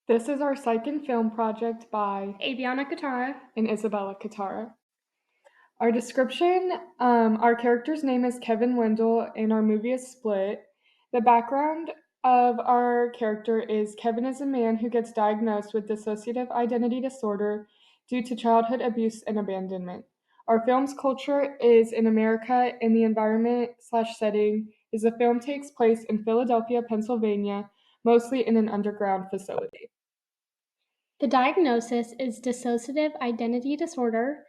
This is our Psych In Film project by Aviana Katara. and Isabella Katara. Our description, our character's name is Kevin Wendell and our movie is Split. The background of our character is Kevin is a man who gets diagnosed with dissociative identity disorder due to childhood abuse and abandonment. Our film's culture is in America and the environment/setting is the film takes place in Philadelphia, Pennsylvania, mostly in an underground facility. The diagnosis is dissociative identity disorder.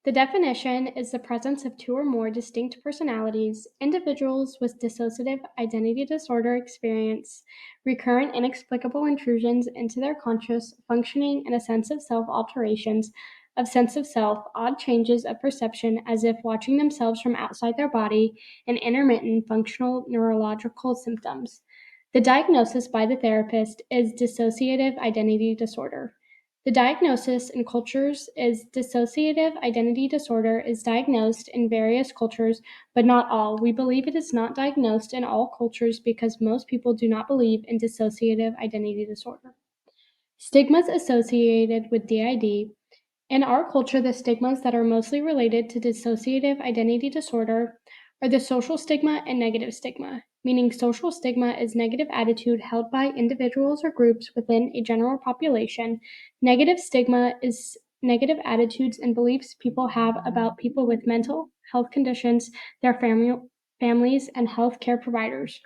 The definition is the presence of two or more distinct personalities. Individuals with dissociative identity disorder experience recurrent inexplicable intrusions into their conscious functioning and a sense of self alterations of sense of self, odd changes of perception as if watching themselves from outside their body, and intermittent functional neurological symptoms. The diagnosis by the therapist is dissociative identity disorder. The diagnosis in cultures is dissociative identity disorder is diagnosed in various cultures, but not all. We believe it is not diagnosed in all cultures because most people do not believe in dissociative identity disorder. Stigmas associated with DID. In our culture, the stigmas that are mostly related to dissociative identity disorder are the social stigma and negative stigma, meaning social stigma is negative attitude held by individuals or groups within a general population. Negative stigma is negative attitudes and beliefs people have about people with mental health conditions, their families, and health care providers.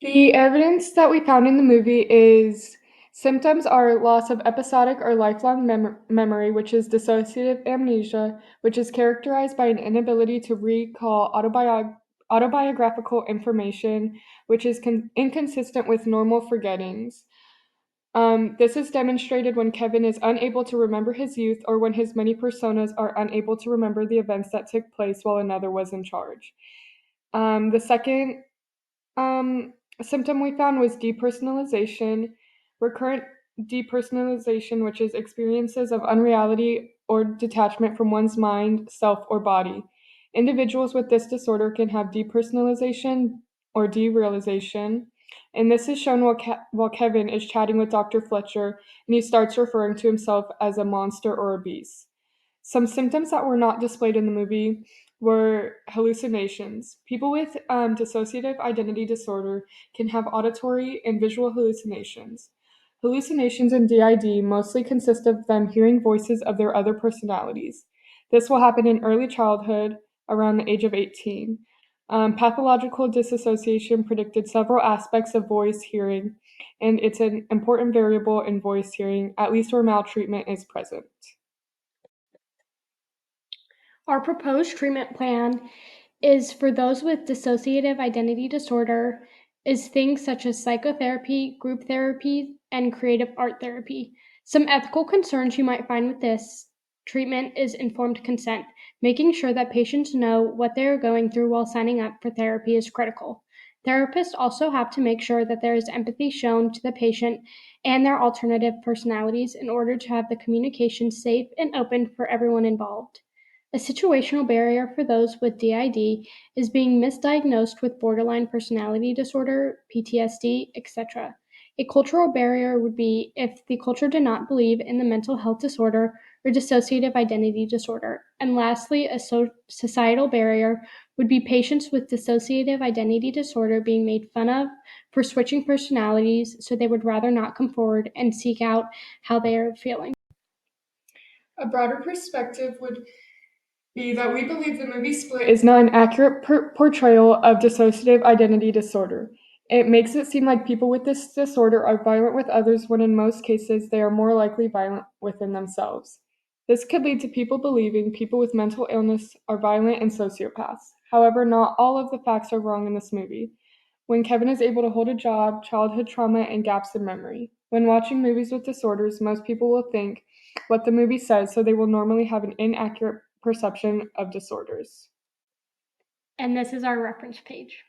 The evidence that we found in the movie is symptoms are loss of episodic or lifelong memory, which is dissociative amnesia, which is characterized by an inability to recall autobiographical information, which is inconsistent with normal forgettings. This is demonstrated when Kevin is unable to remember his youth or when his many personas are unable to remember the events that took place while another was in charge. The second um, symptom we found was depersonalization, recurrent depersonalization, which is experiences of unreality or detachment from one's mind, self, or body. Individuals with this disorder can have depersonalization or derealization, and this is shown while Kevin is chatting with Dr. Fletcher and he starts referring to himself as a monster or a beast. Some symptoms that were not displayed in the movie were hallucinations. People with dissociative identity disorder can have auditory and visual hallucinations. Hallucinations in DID mostly consist of them hearing voices of their other personalities. This will happen in early childhood, around the age of 18. Pathological disassociation predicted several aspects of voice hearing, and it's an important variable in voice hearing, at least where maltreatment is present. Our proposed treatment plan is for those with dissociative identity disorder is things such as psychotherapy, group therapy, and creative art therapy. Some ethical concerns you might find with this treatment is informed consent. Making sure that patients know what they are going through while signing up for therapy is critical. Therapists also have to make sure that there is empathy shown to the patient and their alternative personalities in order to have the communication safe and open for everyone involved. A situational barrier for those with DID is being misdiagnosed with borderline personality disorder, PTSD, etc. A cultural barrier would be if the culture did not believe in the mental health disorder or dissociative identity disorder. And lastly, a societal barrier would be patients with dissociative identity disorder being made fun of for switching personalities, so they would rather not come forward and seek out how they are feeling. A broader perspective would be that we believe the movie Split is not an accurate portrayal of dissociative identity disorder. It makes it seem like people with this disorder are violent with others when in most cases they are more likely violent within themselves. This could lead to people believing people with mental illness are violent and sociopaths. However, not all of the facts are wrong in this movie. When Kevin is able to hold a job, childhood trauma, and gaps in memory. When watching movies with disorders, most people will think what the movie says, so they will normally have an inaccurate perception of disorders. And this is our reference page.